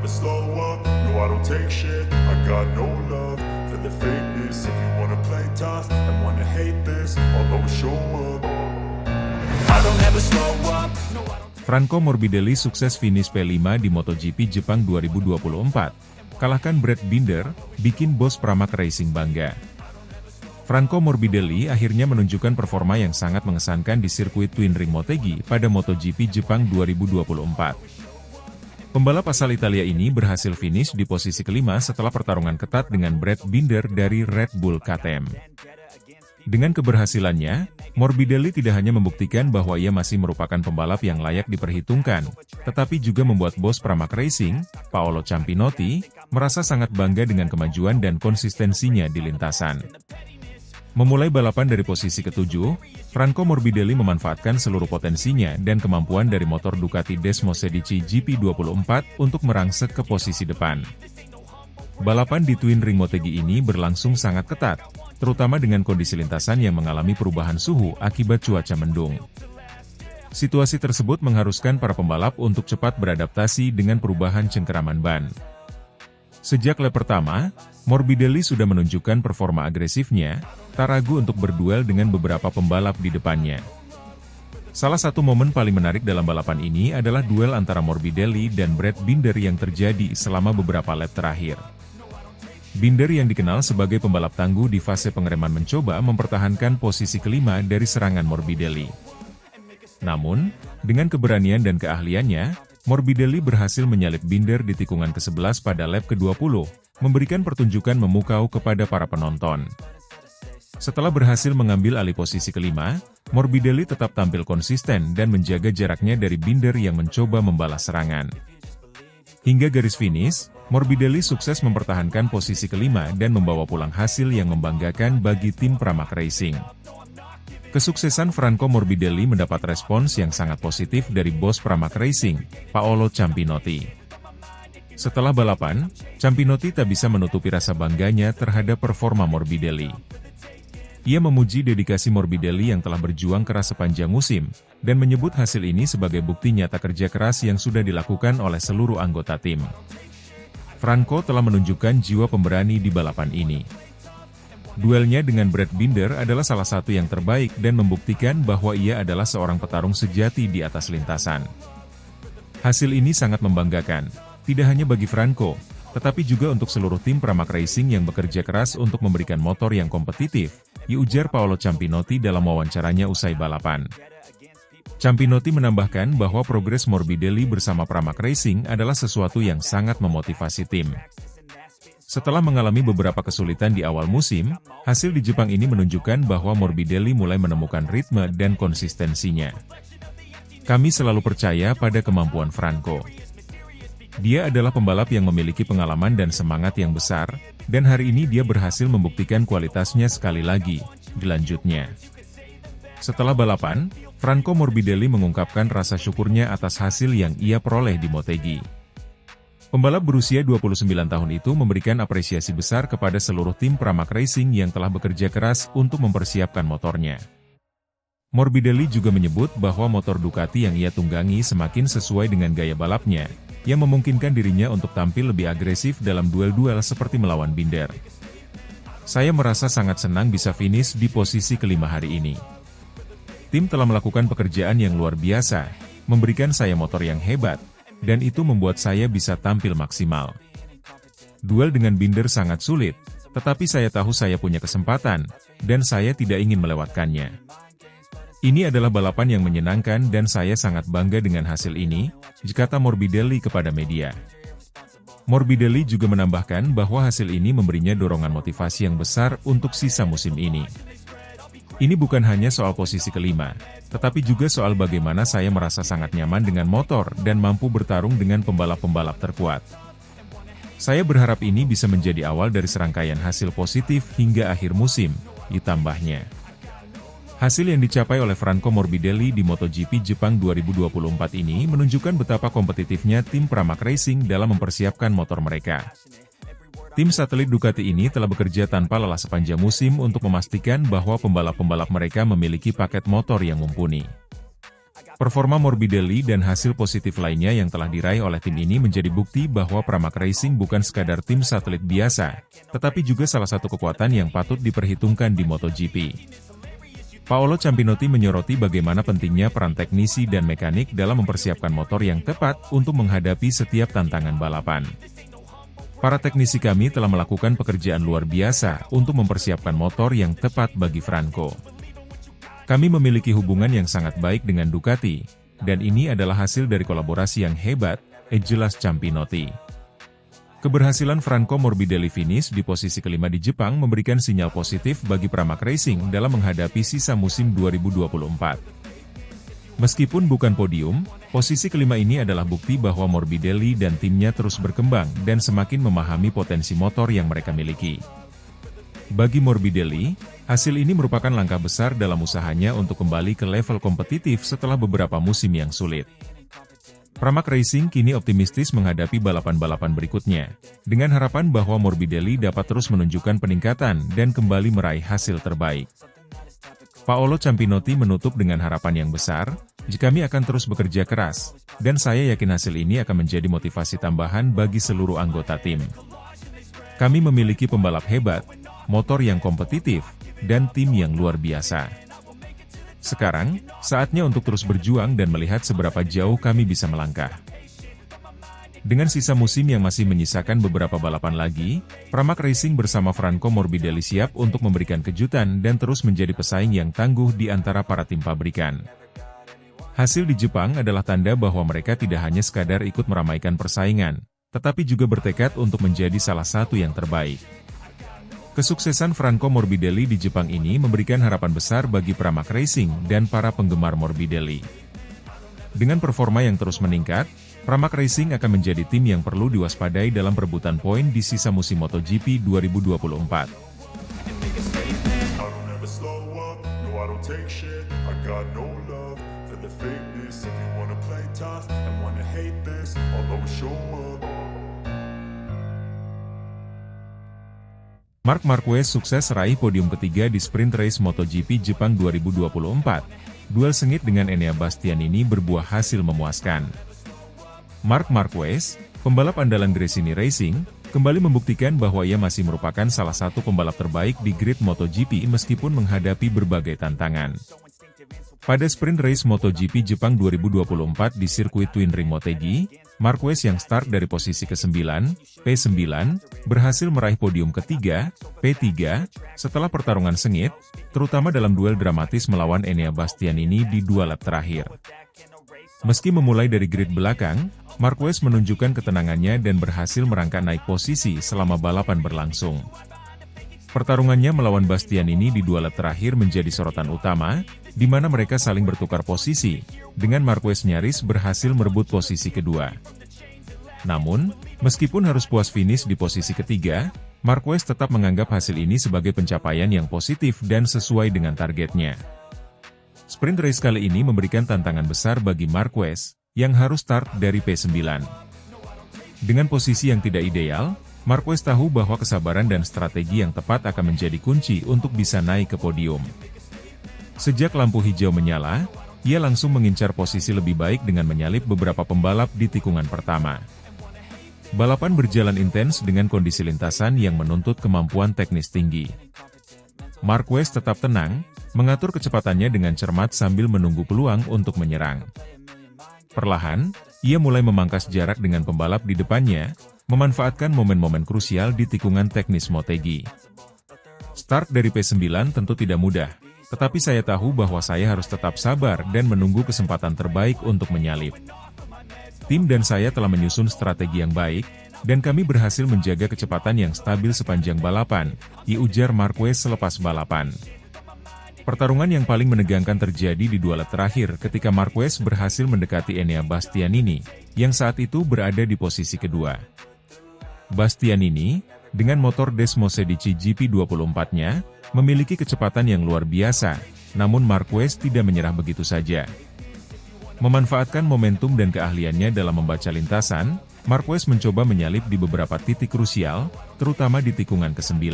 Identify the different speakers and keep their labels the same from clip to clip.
Speaker 1: slow up, no I don't take shit. I got no love for the fakeness. If you wanna play tough and wanna hate this, I'll always show up. I don't ever slow up, no I don't.
Speaker 2: Franco Morbidelli sukses finish P5 di MotoGP Jepang 2024. Kalahkan Brad Binder, bikin bos Pramac Racing bangga. Franco Morbidelli akhirnya menunjukkan performa yang sangat mengesankan di sirkuit Twin Ring Motegi pada MotoGP Jepang 2024. Pembalap asal Italia ini berhasil finish di posisi kelima setelah pertarungan ketat dengan Brad Binder dari Red Bull KTM. Dengan keberhasilannya, Morbidelli tidak hanya membuktikan bahwa ia masih merupakan pembalap yang layak diperhitungkan, tetapi juga membuat bos Pramac Racing, Paolo Campinotti, merasa sangat bangga dengan kemajuan dan konsistensinya di lintasan. Memulai balapan dari posisi ketujuh, Franco Morbidelli memanfaatkan seluruh potensinya dan kemampuan dari motor Ducati Desmo 16 GP24 untuk merangsek ke posisi depan. Balapan di Twin Ring Motegi ini berlangsung sangat ketat, terutama dengan kondisi lintasan yang mengalami perubahan suhu akibat cuaca mendung. Situasi tersebut mengharuskan para pembalap untuk cepat beradaptasi dengan perubahan cengkeraman ban. Sejak lap pertama, Morbidelli sudah menunjukkan performa agresifnya, tak ragu untuk berduel dengan beberapa pembalap di depannya. Salah satu momen paling menarik dalam balapan ini adalah duel antara Morbidelli dan Brad Binder yang terjadi selama beberapa lap terakhir. Binder yang dikenal sebagai pembalap tangguh di fase pengereman mencoba mempertahankan posisi kelima dari serangan Morbidelli. Namun, dengan keberanian dan keahliannya, Morbidelli berhasil menyalip Binder di tikungan ke-11 pada lap ke-20, memberikan pertunjukan memukau kepada para penonton. Setelah berhasil mengambil alih posisi kelima, Morbidelli tetap tampil konsisten dan menjaga jaraknya dari Binder yang mencoba membalas serangan. Hingga garis finish, Morbidelli sukses mempertahankan posisi kelima dan membawa pulang hasil yang membanggakan bagi tim Pramac Racing. Kesuksesan Franco Morbidelli mendapat respons yang sangat positif dari bos Pramac Racing, Paolo Campinotti. Setelah balapan, Campinotti tak bisa menutupi rasa bangganya terhadap performa Morbidelli. Ia memuji dedikasi Morbidelli yang telah berjuang keras sepanjang musim, dan menyebut hasil ini sebagai bukti nyata kerja keras yang sudah dilakukan oleh seluruh anggota tim. Franco telah menunjukkan jiwa pemberani di balapan ini. Duelnya dengan Brad Binder adalah salah satu yang terbaik dan membuktikan bahwa ia adalah seorang petarung sejati di atas lintasan. Hasil ini sangat membanggakan, tidak hanya bagi Franco, tetapi juga untuk seluruh tim Pramac Racing yang bekerja keras untuk memberikan motor yang kompetitif, ujar Paolo Campinotti dalam wawancaranya usai balapan. Campinotti menambahkan bahwa progres Morbidelli bersama Pramac Racing adalah sesuatu yang sangat memotivasi tim. Setelah mengalami beberapa kesulitan di awal musim, hasil di Jepang ini menunjukkan bahwa Morbidelli mulai menemukan ritme dan konsistensinya. Kami selalu percaya pada kemampuan Franco. Dia adalah pembalap yang memiliki pengalaman dan semangat yang besar, dan hari ini dia berhasil membuktikan kualitasnya sekali lagi, dilanjutnya. Setelah balapan, Franco Morbidelli mengungkapkan rasa syukurnya atas hasil yang ia peroleh di Motegi. Pembalap berusia 29 tahun itu memberikan apresiasi besar kepada seluruh tim Pramac Racing yang telah bekerja keras untuk mempersiapkan motornya. Morbidelli juga menyebut bahwa motor Ducati yang ia tunggangi semakin sesuai dengan gaya balapnya, yang memungkinkan dirinya untuk tampil lebih agresif dalam duel-duel seperti melawan Binder. Saya merasa sangat senang bisa finish di posisi kelima hari ini. Tim telah melakukan pekerjaan yang luar biasa, memberikan saya motor yang hebat, dan itu membuat saya bisa tampil maksimal. Duel dengan Binder sangat sulit, tetapi saya tahu saya punya kesempatan, dan saya tidak ingin melewatkannya. Ini adalah balapan yang menyenangkan dan saya sangat bangga dengan hasil ini, kata Morbidelli kepada media. Morbidelli juga menambahkan bahwa hasil ini memberinya dorongan motivasi yang besar untuk sisa musim ini. Ini bukan hanya soal posisi kelima, tetapi juga soal bagaimana saya merasa sangat nyaman dengan motor dan mampu bertarung dengan pembalap-pembalap terkuat. Saya berharap ini bisa menjadi awal dari serangkaian hasil positif hingga akhir musim, ditambahnya. Hasil yang dicapai oleh Franco Morbidelli di MotoGP Jepang 2024 ini menunjukkan betapa kompetitifnya tim Pramac Racing dalam mempersiapkan motor mereka. Tim satelit Ducati ini telah bekerja tanpa lelah sepanjang musim untuk memastikan bahwa pembalap-pembalap mereka memiliki paket motor yang mumpuni. Performa Morbidelli dan hasil positif lainnya yang telah diraih oleh tim ini menjadi bukti bahwa Pramac Racing bukan sekadar tim satelit biasa, tetapi juga salah satu kekuatan yang patut diperhitungkan di MotoGP. Paolo Ciampinotti menyoroti bagaimana pentingnya peran teknisi dan mekanik dalam mempersiapkan motor yang tepat untuk menghadapi setiap tantangan balapan. Para teknisi kami telah melakukan pekerjaan luar biasa untuk mempersiapkan motor yang tepat bagi Franco. Kami memiliki hubungan yang sangat baik dengan Ducati, dan ini adalah hasil dari kolaborasi yang hebat, jelas Ciampinotti. Keberhasilan Franco Morbidelli finish di posisi kelima di Jepang memberikan sinyal positif bagi Pramac Racing dalam menghadapi sisa musim 2024. Meskipun bukan podium, posisi kelima ini adalah bukti bahwa Morbidelli dan timnya terus berkembang dan semakin memahami potensi motor yang mereka miliki. Bagi Morbidelli, hasil ini merupakan langkah besar dalam usahanya untuk kembali ke level kompetitif setelah beberapa musim yang sulit. Pramac Racing kini optimistis menghadapi balapan-balapan berikutnya, dengan harapan bahwa Morbidelli dapat terus menunjukkan peningkatan dan kembali meraih hasil terbaik. Paolo Ciampinotti menutup dengan harapan yang besar, kami akan terus bekerja keras, dan saya yakin hasil ini akan menjadi motivasi tambahan bagi seluruh anggota tim. Kami memiliki pembalap hebat, motor yang kompetitif, dan tim yang luar biasa. Sekarang, saatnya untuk terus berjuang dan melihat seberapa jauh kami bisa melangkah. Dengan sisa musim yang masih menyisakan beberapa balapan lagi, Pramac Racing bersama Franco Morbidelli siap untuk memberikan kejutan dan terus menjadi pesaing yang tangguh di antara para tim pabrikan. Hasil di Jepang adalah tanda bahwa mereka tidak hanya sekadar ikut meramaikan persaingan, tetapi juga bertekad untuk menjadi salah satu yang terbaik. Kesuksesan Franco Morbidelli di Jepang ini memberikan harapan besar bagi Pramac Racing dan para penggemar Morbidelli. Dengan performa yang terus meningkat, Pramac Racing akan menjadi tim yang perlu diwaspadai dalam perebutan poin di sisa musim MotoGP 2024. Marc Marquez sukses raih podium ketiga di sprint race MotoGP Jepang 2024. Duel sengit dengan Enea Bastianini berbuah hasil memuaskan. Marc Marquez, pembalap andalan Gresini Racing, kembali membuktikan bahwa ia masih merupakan salah satu pembalap terbaik di grid MotoGP meskipun menghadapi berbagai tantangan. Pada sprint race MotoGP Jepang 2024 di sirkuit Twin Ring Motegi, Marquez yang start dari posisi ke-9, P9, berhasil meraih podium ketiga, P3, setelah pertarungan sengit, terutama dalam duel dramatis melawan Enea Bastianini di dua lap terakhir. Meski memulai dari grid belakang, Marquez menunjukkan ketenangannya dan berhasil merangkak naik posisi selama balapan berlangsung. Pertarungannya melawan Bastianini di dua lap terakhir menjadi sorotan utama, di mana mereka saling bertukar posisi, dengan Marquez nyaris berhasil merebut posisi kedua. Namun, meskipun harus puas finish di posisi ketiga, Marquez tetap menganggap hasil ini sebagai pencapaian yang positif dan sesuai dengan targetnya. Sprint race kali ini memberikan tantangan besar bagi Marquez, yang harus start dari P9. Dengan posisi yang tidak ideal, Marquez tahu bahwa kesabaran dan strategi yang tepat akan menjadi kunci untuk bisa naik ke podium. Sejak lampu hijau menyala, ia langsung mengincar posisi lebih baik dengan menyalip beberapa pembalap di tikungan pertama. Balapan berjalan intens dengan kondisi lintasan yang menuntut kemampuan teknis tinggi. Marquez tetap tenang, mengatur kecepatannya dengan cermat sambil menunggu peluang untuk menyerang. Perlahan, ia mulai memangkas jarak dengan pembalap di depannya, memanfaatkan momen-momen krusial di tikungan teknis Motegi. Start dari P9 tentu tidak mudah, tetapi saya tahu bahwa saya harus tetap sabar dan menunggu kesempatan terbaik untuk menyalip. Tim dan saya telah menyusun strategi yang baik, dan kami berhasil menjaga kecepatan yang stabil sepanjang balapan, ujar Marquez selepas balapan. Pertarungan yang paling menegangkan terjadi di dua lap terakhir ketika Marquez berhasil mendekati Enea Bastianini, yang saat itu berada di posisi kedua. Bastianini, dengan motor Desmosedici GP24-nya, memiliki kecepatan yang luar biasa, namun Marquez tidak menyerah begitu saja. Memanfaatkan momentum dan keahliannya dalam membaca lintasan, Marquez mencoba menyalip di beberapa titik krusial, terutama di tikungan ke-9.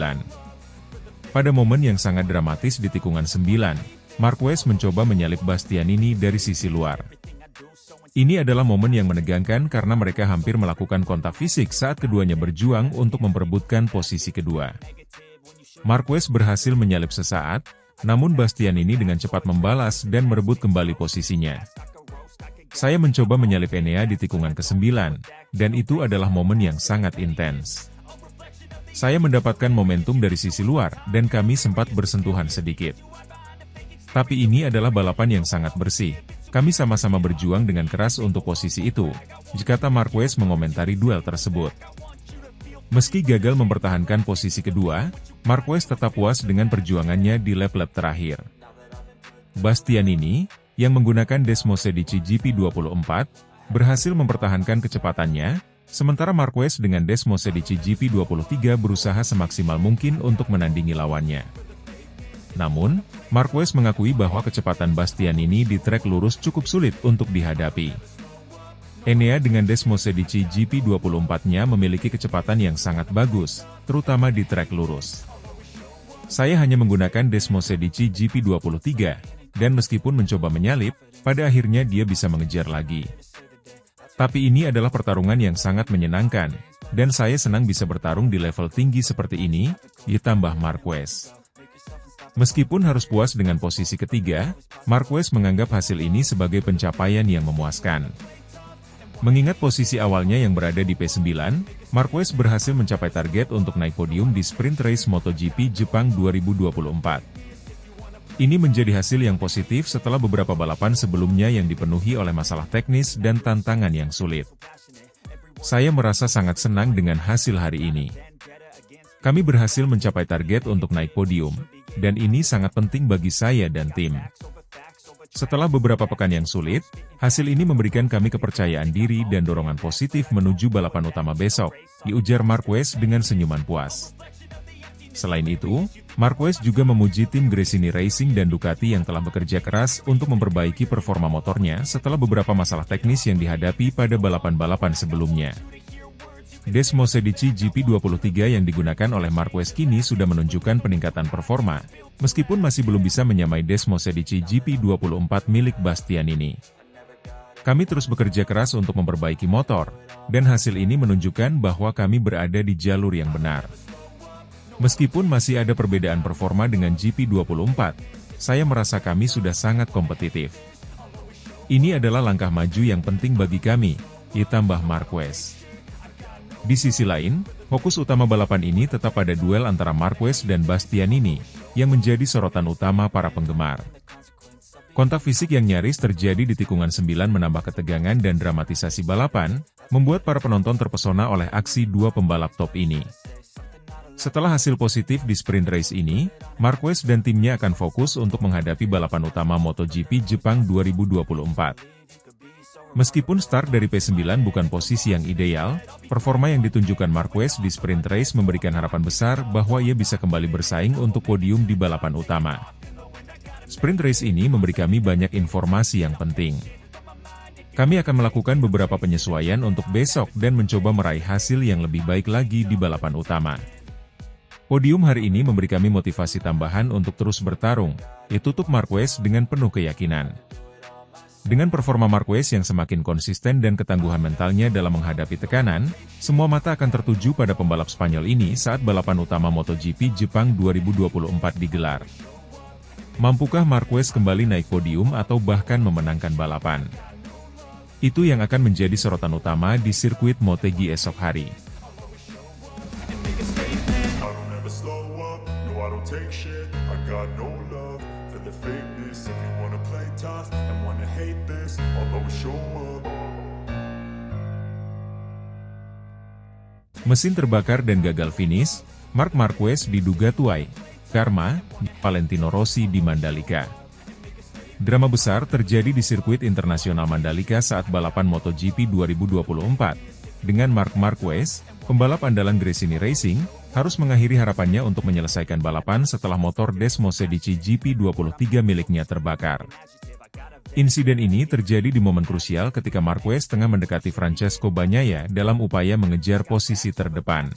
Speaker 2: Pada momen yang sangat dramatis di tikungan 9, Marquez mencoba menyalip Bastianini dari sisi luar. Ini adalah momen yang menegangkan karena mereka hampir melakukan kontak fisik saat keduanya berjuang untuk memperebutkan posisi kedua. Marquez berhasil menyalip sesaat, namun Bastianini dengan cepat membalas dan merebut kembali posisinya. Saya mencoba menyalip Enea di tikungan ke-9, dan itu adalah momen yang sangat intens. Saya mendapatkan momentum dari sisi luar, dan kami sempat bersentuhan sedikit. Tapi ini adalah balapan yang sangat bersih. Kami sama-sama berjuang dengan keras untuk posisi itu, kata Marquez mengomentari duel tersebut. Meski gagal mempertahankan posisi kedua, Marquez tetap puas dengan perjuangannya di lap-lap terakhir. Bastianini, yang menggunakan Desmosedici GP24, berhasil mempertahankan kecepatannya, sementara Marquez dengan Desmosedici GP23 berusaha semaksimal mungkin untuk menandingi lawannya. Namun, Marquez mengakui bahwa kecepatan Bastianini di trek lurus cukup sulit untuk dihadapi. Enea dengan Desmosedici GP24-nya memiliki kecepatan yang sangat bagus, terutama di trek lurus. Saya hanya menggunakan Desmosedici GP23, dan meskipun mencoba menyalip, pada akhirnya dia bisa mengejar lagi. Tapi ini adalah pertarungan yang sangat menyenangkan, dan saya senang bisa bertarung di level tinggi seperti ini, ditambah Marquez. Meskipun harus puas dengan posisi ketiga, Marquez menganggap hasil ini sebagai pencapaian yang memuaskan. Mengingat posisi awalnya yang berada di P9, Marquez berhasil mencapai target untuk naik podium di Sprint Race MotoGP Jepang 2024. Ini menjadi hasil yang positif setelah beberapa balapan sebelumnya yang dipenuhi oleh masalah teknis dan tantangan yang sulit. Saya merasa sangat senang dengan hasil hari ini. Kami berhasil mencapai target untuk naik podium, dan ini sangat penting bagi saya dan tim. Setelah beberapa pekan yang sulit, hasil ini memberikan kami kepercayaan diri dan dorongan positif menuju balapan utama besok, diujar Marquez dengan senyuman puas. Selain itu, Marquez juga memuji tim Gresini Racing dan Ducati yang telah bekerja keras untuk memperbaiki performa motornya setelah beberapa masalah teknis yang dihadapi pada balapan-balapan sebelumnya. Desmosedici GP23 yang digunakan oleh Marquez kini sudah menunjukkan peningkatan performa, meskipun masih belum bisa menyamai Desmosedici GP24 milik Bastianini. Kami terus bekerja keras untuk memperbaiki motor, dan hasil ini menunjukkan bahwa kami berada di jalur yang benar. Meskipun masih ada perbedaan performa dengan GP24, saya merasa kami sudah sangat kompetitif. Ini adalah langkah maju yang penting bagi kami, ditambah Marquez. Di sisi lain, fokus utama balapan ini tetap pada duel antara Marquez dan Bastianini, yang menjadi sorotan utama para penggemar. Kontak fisik yang nyaris terjadi di tikungan 9 menambah ketegangan dan dramatisasi balapan, membuat para penonton terpesona oleh aksi dua pembalap top ini. Setelah hasil positif di sprint race ini, Marquez dan timnya akan fokus untuk menghadapi balapan utama MotoGP Jepang 2024. Meskipun start dari P9 bukan posisi yang ideal, performa yang ditunjukkan Marquez di sprint race memberikan harapan besar bahwa ia bisa kembali bersaing untuk podium di balapan utama. Sprint race ini memberi kami banyak informasi yang penting. Kami akan melakukan beberapa penyesuaian untuk besok dan mencoba meraih hasil yang lebih baik lagi di balapan utama. Podium hari ini memberi kami motivasi tambahan untuk terus bertarung, ditutup Marquez dengan penuh keyakinan. Dengan performa Marquez yang semakin konsisten dan ketangguhan mentalnya dalam menghadapi tekanan, semua mata akan tertuju pada pembalap Spanyol ini saat balapan utama MotoGP Jepang 2024 digelar. Mampukah Marquez kembali naik podium atau bahkan memenangkan balapan? Itu yang akan menjadi sorotan utama di sirkuit Motegi esok hari.
Speaker 1: Take shit, I got no love for the fakeness. If you wanna play tough and wanna hate this, I'll always show up.
Speaker 2: Mesin terbakar dan gagal finish, Marc Marquez diduga tuai karma, Valentino Rossi di Mandalika. Drama besar terjadi di sirkuit internasional Mandalika saat balapan MotoGP 2024, dengan Marc Marquez, pembalap andalan Gresini Racing, harus mengakhiri harapannya untuk menyelesaikan balapan setelah motor Desmosedici GP23 miliknya terbakar. Insiden ini terjadi di momen krusial ketika Marquez tengah mendekati Francesco Bagnaia dalam upaya mengejar posisi terdepan.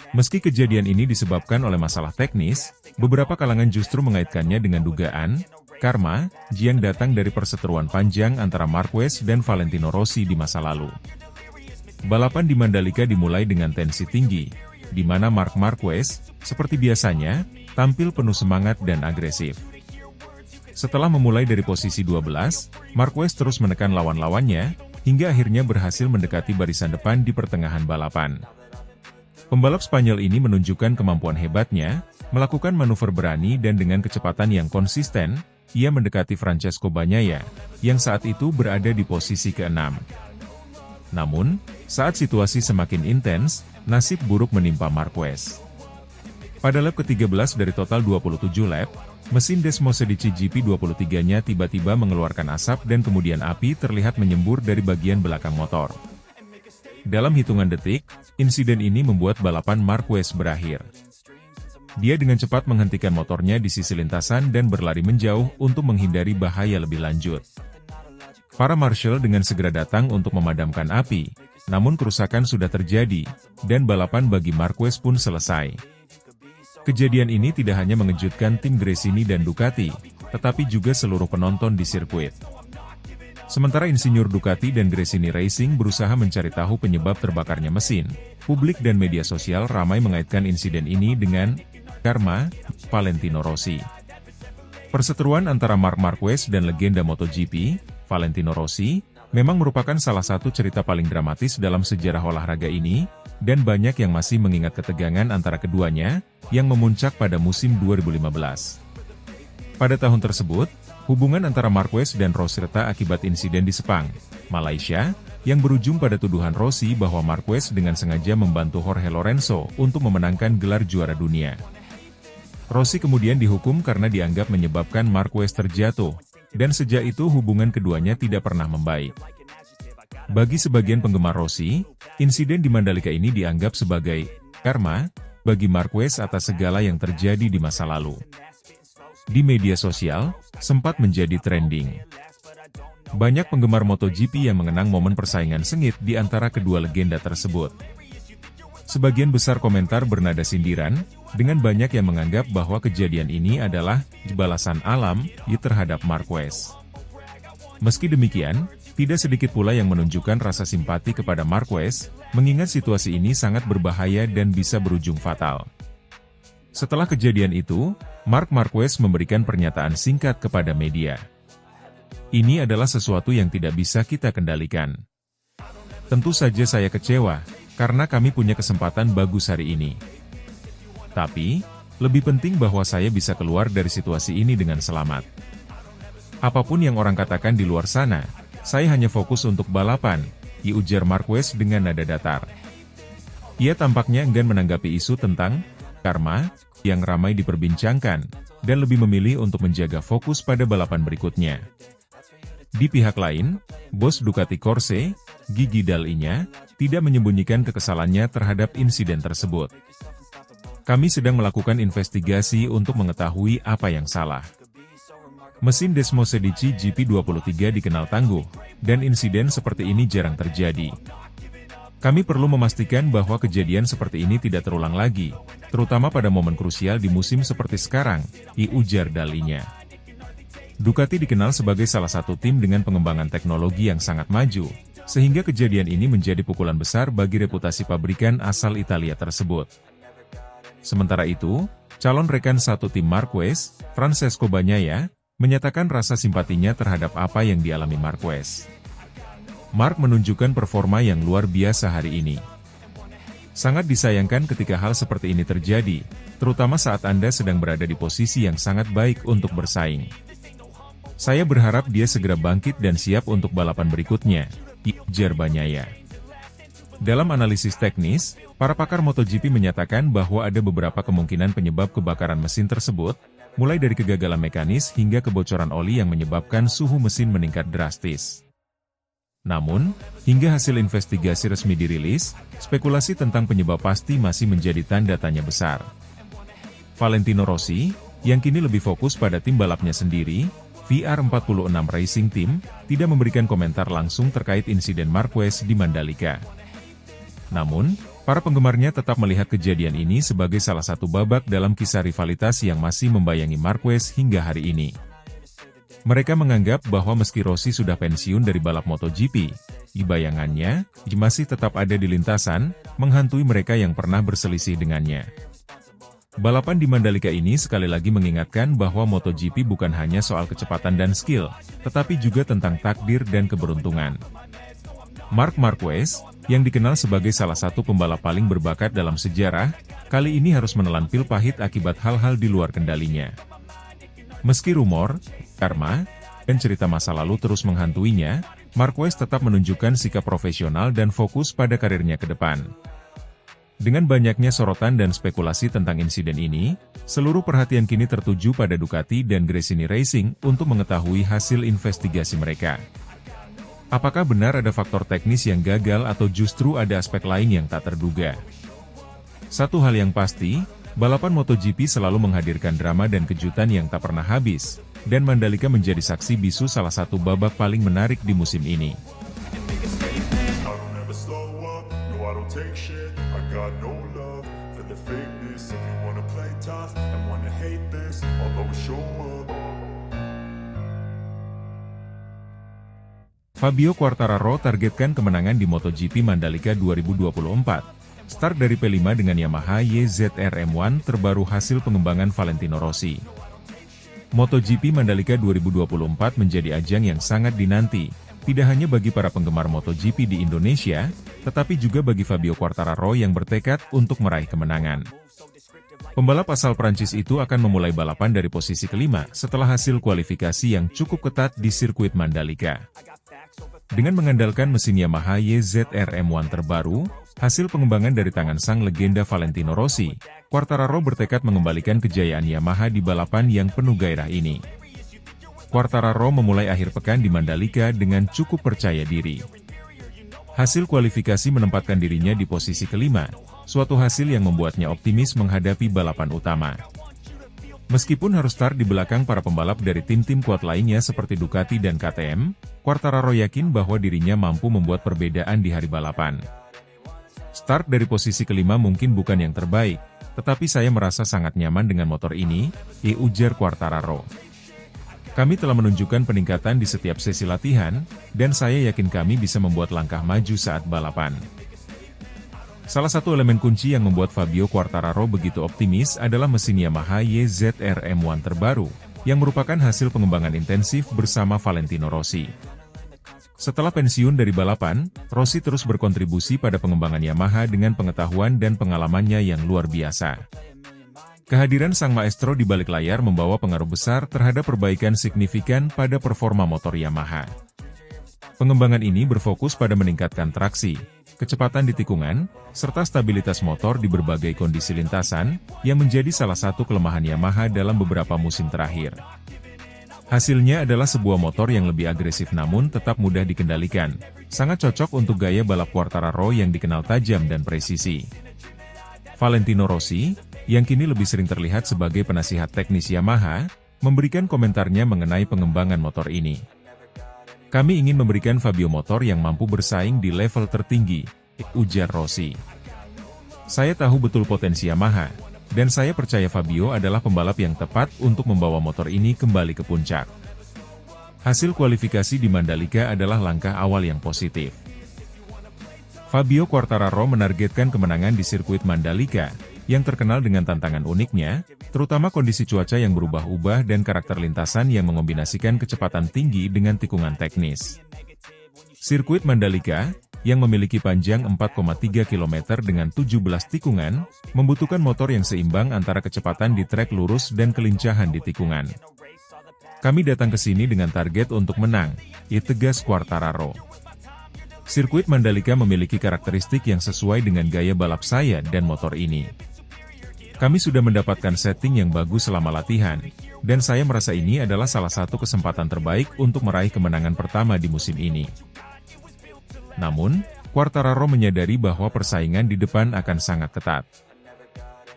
Speaker 2: Meski kejadian ini disebabkan oleh masalah teknis, beberapa kalangan justru mengaitkannya dengan dugaan karma yang datang dari perseteruan panjang antara Marquez dan Valentino Rossi di masa lalu. Balapan di Mandalika dimulai dengan tensi tinggi, di mana Marc Marquez, seperti biasanya, tampil penuh semangat dan agresif. Setelah memulai dari posisi 12, Marquez terus menekan lawan-lawannya, hingga akhirnya berhasil mendekati barisan depan di pertengahan balapan. Pembalap Spanyol ini menunjukkan kemampuan hebatnya, melakukan manuver berani dan dengan kecepatan yang konsisten, ia mendekati Francesco Bagnaia, yang saat itu berada di posisi ke-6. Namun, saat situasi semakin intens, nasib buruk menimpa Marquez. Pada lap ke-13 dari total 27 lap, mesin Desmosedici GP23-nya tiba-tiba mengeluarkan asap dan kemudian api terlihat menyembur dari bagian belakang motor. Dalam hitungan detik, insiden ini membuat balapan Marquez berakhir. Dia dengan cepat menghentikan motornya di sisi lintasan dan berlari menjauh untuk menghindari bahaya lebih lanjut. Para marshal dengan segera datang untuk memadamkan api, namun kerusakan sudah terjadi, dan balapan bagi Marquez pun selesai. Kejadian ini tidak hanya mengejutkan tim Gresini dan Ducati, tetapi juga seluruh penonton di sirkuit. Sementara insinyur Ducati dan Gresini Racing berusaha mencari tahu penyebab terbakarnya mesin, publik dan media sosial ramai mengaitkan insiden ini dengan karma Valentino Rossi. Perseteruan antara Marc Marquez dan legenda MotoGP, Valentino Rossi, memang merupakan salah satu cerita paling dramatis dalam sejarah olahraga ini, dan banyak yang masih mengingat ketegangan antara keduanya, yang memuncak pada musim 2015. Pada tahun tersebut, hubungan antara Marquez dan Rossi retak akibat insiden di Sepang, Malaysia, yang berujung pada tuduhan Rossi bahwa Marquez dengan sengaja membantu Jorge Lorenzo untuk memenangkan gelar juara dunia. Rossi kemudian dihukum karena dianggap menyebabkan Marquez terjatuh, dan sejak itu hubungan keduanya tidak pernah membaik. Bagi sebagian penggemar Rossi, insiden di Mandalika ini dianggap sebagai karma bagi Marquez atas segala yang terjadi di masa lalu. Di media sosial, sempat menjadi trending. Banyak penggemar MotoGP yang mengenang momen persaingan sengit di antara kedua legenda tersebut. Sebagian besar komentar bernada sindiran, dengan banyak yang menganggap bahwa kejadian ini adalah balasan alam terhadap Marquez. Meski demikian, tidak sedikit pula yang menunjukkan rasa simpati kepada Marquez, mengingat situasi ini sangat berbahaya dan bisa berujung fatal. Setelah kejadian itu, Marc Marquez memberikan pernyataan singkat kepada media. Ini adalah sesuatu yang tidak bisa kita kendalikan. Tentu saja saya kecewa, karena kami punya kesempatan bagus hari ini. Tapi, lebih penting bahwa saya bisa keluar dari situasi ini dengan selamat. Apapun yang orang katakan di luar sana, saya hanya fokus untuk balapan, ujar Marquez dengan nada datar. Ia tampaknya enggan menanggapi isu tentang karma yang ramai diperbincangkan, dan lebih memilih untuk menjaga fokus pada balapan berikutnya. Di pihak lain, bos Ducati Corse, Gigi Dall'Igna, tidak menyembunyikan kekesalannya terhadap insiden tersebut. Kami sedang melakukan investigasi untuk mengetahui apa yang salah. Mesin Desmosedici GP23 dikenal tangguh, dan insiden seperti ini jarang terjadi. Kami perlu memastikan bahwa kejadian seperti ini tidak terulang lagi, terutama pada momen krusial di musim seperti sekarang, ujar Dall'Igna. Ducati dikenal sebagai salah satu tim dengan pengembangan teknologi yang sangat maju, sehingga kejadian ini menjadi pukulan besar bagi reputasi pabrikan asal Italia tersebut. Sementara itu, calon rekan satu tim Marquez, Francesco Bagnaia, menyatakan rasa simpatinya terhadap apa yang dialami Marquez. Marc menunjukkan performa yang luar biasa hari ini. Sangat disayangkan ketika hal seperti ini terjadi, terutama saat Anda sedang berada di posisi yang sangat baik untuk bersaing. Saya berharap dia segera bangkit dan siap untuk balapan berikutnya, ujar Bagnaia. Dalam analisis teknis, para pakar MotoGP menyatakan bahwa ada beberapa kemungkinan penyebab kebakaran mesin tersebut, mulai dari kegagalan mekanis hingga kebocoran oli yang menyebabkan suhu mesin meningkat drastis. Namun, hingga hasil investigasi resmi dirilis, spekulasi tentang penyebab pasti masih menjadi tanda tanya besar. Valentino Rossi, yang kini lebih fokus pada tim balapnya sendiri, VR46 Racing Team, tidak memberikan komentar langsung terkait insiden Marquez di Mandalika. Namun, Para penggemarnya tetap melihat kejadian ini sebagai salah satu babak dalam kisah rivalitas yang masih membayangi Marquez hingga hari ini. Mereka menganggap bahwa meski Rossi sudah pensiun dari balap MotoGP, di bayangannya, masih tetap ada di lintasan, menghantui mereka yang pernah berselisih dengannya. Balapan di Mandalika ini sekali lagi mengingatkan bahwa MotoGP bukan hanya soal kecepatan dan skill, tetapi juga tentang takdir dan keberuntungan. Marc Marquez, yang dikenal sebagai salah satu pembalap paling berbakat dalam sejarah, kali ini harus menelan pil pahit akibat hal-hal di luar kendalinya. Meski rumor, karma, dan cerita masa lalu terus menghantuinya, Marquez tetap menunjukkan sikap profesional dan fokus pada karirnya ke depan. Dengan banyaknya sorotan dan spekulasi tentang insiden ini, seluruh perhatian kini tertuju pada Ducati dan Gresini Racing untuk mengetahui hasil investigasi mereka. Apakah benar ada faktor teknis yang gagal atau justru ada aspek lain yang tak terduga? Satu hal yang pasti, balapan MotoGP selalu menghadirkan drama dan kejutan yang tak pernah habis, dan Mandalika menjadi saksi bisu salah satu babak paling menarik di musim ini. Fabio Quartararo targetkan kemenangan di MotoGP Mandalika 2024. Start dari P5 dengan Yamaha YZR M1 terbaru hasil pengembangan Valentino Rossi. MotoGP Mandalika 2024 menjadi ajang yang sangat dinanti, tidak hanya bagi para penggemar MotoGP di Indonesia, tetapi juga bagi Fabio Quartararo yang bertekad untuk meraih kemenangan. Pembalap asal Prancis itu akan memulai balapan dari posisi kelima setelah hasil kualifikasi yang cukup ketat di sirkuit Mandalika. Dengan mengandalkan mesin Yamaha YZR M1 terbaru, hasil pengembangan dari tangan sang legenda Valentino Rossi, Quartararo bertekad mengembalikan kejayaan Yamaha di balapan yang penuh gairah ini. Quartararo memulai akhir pekan di Mandalika dengan cukup percaya diri. Hasil kualifikasi menempatkan dirinya di posisi kelima, suatu hasil yang membuatnya optimis menghadapi balapan utama. Meskipun harus start di belakang para pembalap dari tim-tim kuat lainnya seperti Ducati dan KTM, Quartararo yakin bahwa dirinya mampu membuat perbedaan di hari balapan. Start dari posisi kelima mungkin bukan yang terbaik, tetapi saya merasa sangat nyaman dengan motor ini, ujar Quartararo. Kami telah menunjukkan peningkatan di setiap sesi latihan, dan saya yakin kami bisa membuat langkah maju saat balapan. Salah satu elemen kunci yang membuat Fabio Quartararo begitu optimis adalah mesin Yamaha YZR M1 terbaru, yang merupakan hasil pengembangan intensif bersama Valentino Rossi. Setelah pensiun dari balapan, Rossi terus berkontribusi pada pengembangan Yamaha dengan pengetahuan dan pengalamannya yang luar biasa. Kehadiran sang maestro di balik layar membawa pengaruh besar terhadap perbaikan signifikan pada performa motor Yamaha. Pengembangan ini berfokus pada meningkatkan traksi, kecepatan di tikungan, serta stabilitas motor di berbagai kondisi lintasan, yang menjadi salah satu kelemahan Yamaha dalam beberapa musim terakhir. Hasilnya adalah sebuah motor yang lebih agresif namun tetap mudah dikendalikan, sangat cocok untuk gaya balap Quartararo yang dikenal tajam dan presisi. Valentino Rossi, yang kini lebih sering terlihat sebagai penasihat teknis Yamaha, memberikan komentarnya mengenai pengembangan motor ini. Kami ingin memberikan Fabio motor yang mampu bersaing di level tertinggi, ujar Rossi. Saya tahu betul potensi Yamaha, dan saya percaya Fabio adalah pembalap yang tepat untuk membawa motor ini kembali ke puncak. Hasil kualifikasi di Mandalika adalah langkah awal yang positif. Fabio Quartararo menargetkan kemenangan di sirkuit Mandalika, yang terkenal dengan tantangan uniknya, terutama kondisi cuaca yang berubah-ubah dan karakter lintasan yang mengombinasikan kecepatan tinggi dengan tikungan teknis. Sirkuit Mandalika, yang memiliki panjang 4,3 km dengan 17 tikungan, membutuhkan motor yang seimbang antara kecepatan di trek lurus dan kelincahan di tikungan. Kami datang ke sini dengan target untuk menang, tegas Quartararo. Sirkuit Mandalika memiliki karakteristik yang sesuai dengan gaya balap saya dan motor ini. Kami sudah mendapatkan setting yang bagus selama latihan, dan saya merasa ini adalah salah satu kesempatan terbaik untuk meraih kemenangan pertama di musim ini. Namun, Quartararo menyadari bahwa persaingan di depan akan sangat ketat.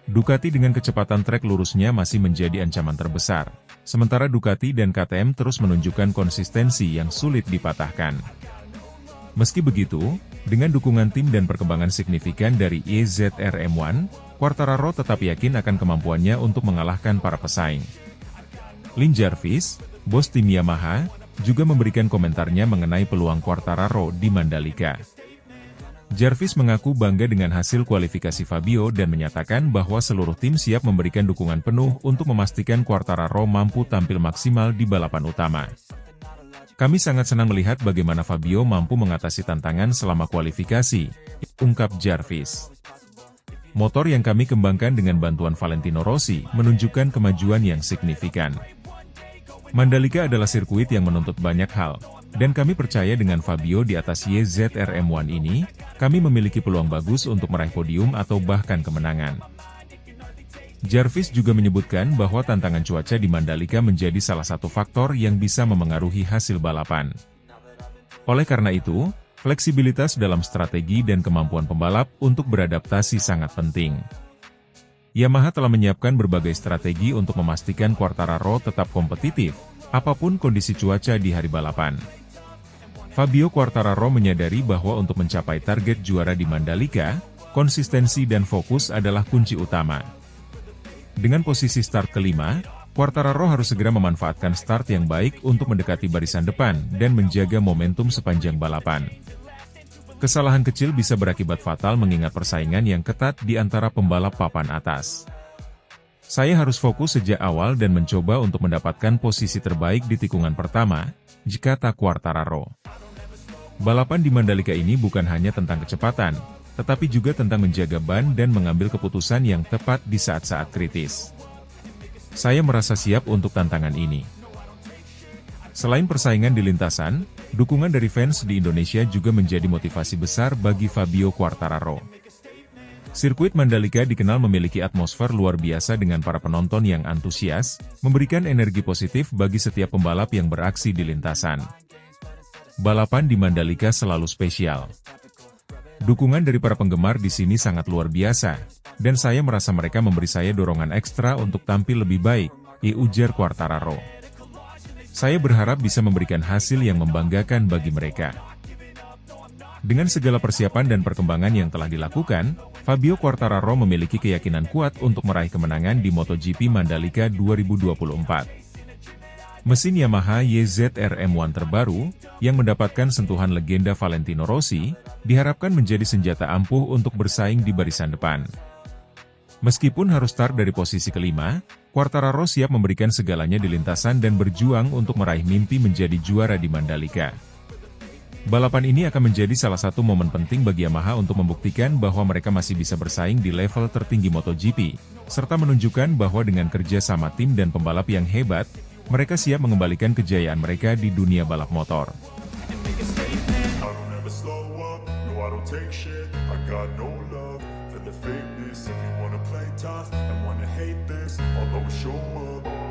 Speaker 2: Ducati dengan kecepatan trek lurusnya masih menjadi ancaman terbesar, sementara Ducati dan KTM terus menunjukkan konsistensi yang sulit dipatahkan. Meski begitu, dengan dukungan tim dan perkembangan signifikan dari YZR-M1, Quartararo tetap yakin akan kemampuannya untuk mengalahkan para pesaing. Lin Jarvis, bos tim Yamaha, juga memberikan komentarnya mengenai peluang Quartararo di Mandalika. Jarvis mengaku bangga dengan hasil kualifikasi Fabio dan menyatakan bahwa seluruh tim siap memberikan dukungan penuh untuk memastikan Quartararo mampu tampil maksimal di balapan utama. Kami sangat senang melihat bagaimana Fabio mampu mengatasi tantangan selama kualifikasi, ungkap Jarvis. Motor yang kami kembangkan dengan bantuan Valentino Rossi menunjukkan kemajuan yang signifikan. Mandalika adalah sirkuit yang menuntut banyak hal, dan kami percaya dengan Fabio di atas YZR-M1 ini, kami memiliki peluang bagus untuk meraih podium atau bahkan kemenangan. Jarvis juga menyebutkan bahwa tantangan cuaca di Mandalika menjadi salah satu faktor yang bisa memengaruhi hasil balapan. Oleh karena itu, fleksibilitas dalam strategi dan kemampuan pembalap untuk beradaptasi sangat penting. Yamaha telah menyiapkan berbagai strategi untuk memastikan Quartararo tetap kompetitif, apapun kondisi cuaca di hari balapan. Fabio Quartararo menyadari bahwa untuk mencapai target juara di Mandalika, konsistensi dan fokus adalah kunci utama. Dengan posisi start kelima, Quartararo harus segera memanfaatkan start yang baik untuk mendekati barisan depan dan menjaga momentum sepanjang balapan. Kesalahan kecil bisa berakibat fatal mengingat persaingan yang ketat di antara pembalap papan atas. Saya harus fokus sejak awal dan mencoba untuk mendapatkan posisi terbaik di tikungan pertama, kata Quartararo. Balapan di Mandalika ini bukan hanya tentang kecepatan, tetapi juga tentang menjaga ban dan mengambil keputusan yang tepat di saat-saat kritis. Saya merasa siap untuk tantangan ini. Selain persaingan di lintasan, dukungan dari fans di Indonesia juga menjadi motivasi besar bagi Fabio Quartararo. Sirkuit Mandalika dikenal memiliki atmosfer luar biasa dengan para penonton yang antusias, memberikan energi positif bagi setiap pembalap yang beraksi di lintasan. Balapan di Mandalika selalu spesial. Dukungan dari para penggemar di sini sangat luar biasa, dan saya merasa mereka memberi saya dorongan ekstra untuk tampil lebih baik, ujar Quartararo. Saya berharap bisa memberikan hasil yang membanggakan bagi mereka. Dengan segala persiapan dan perkembangan yang telah dilakukan, Fabio Quartararo memiliki keyakinan kuat untuk meraih kemenangan di MotoGP Mandalika 2024. Mesin Yamaha YZR-M1 terbaru, yang mendapatkan sentuhan legenda Valentino Rossi, diharapkan menjadi senjata ampuh untuk bersaing di barisan depan. Meskipun harus start dari posisi kelima, Quartararo siap memberikan segalanya di lintasan dan berjuang untuk meraih mimpi menjadi juara di Mandalika. Balapan ini akan menjadi salah satu momen penting bagi Yamaha untuk membuktikan bahwa mereka masih bisa bersaing di level tertinggi MotoGP, serta menunjukkan bahwa dengan kerja sama tim dan pembalap yang hebat, mereka siap mengembalikan kejayaan mereka di dunia balap motor.
Speaker 1: If you wanna play tough and wanna hate this, I'll always show up.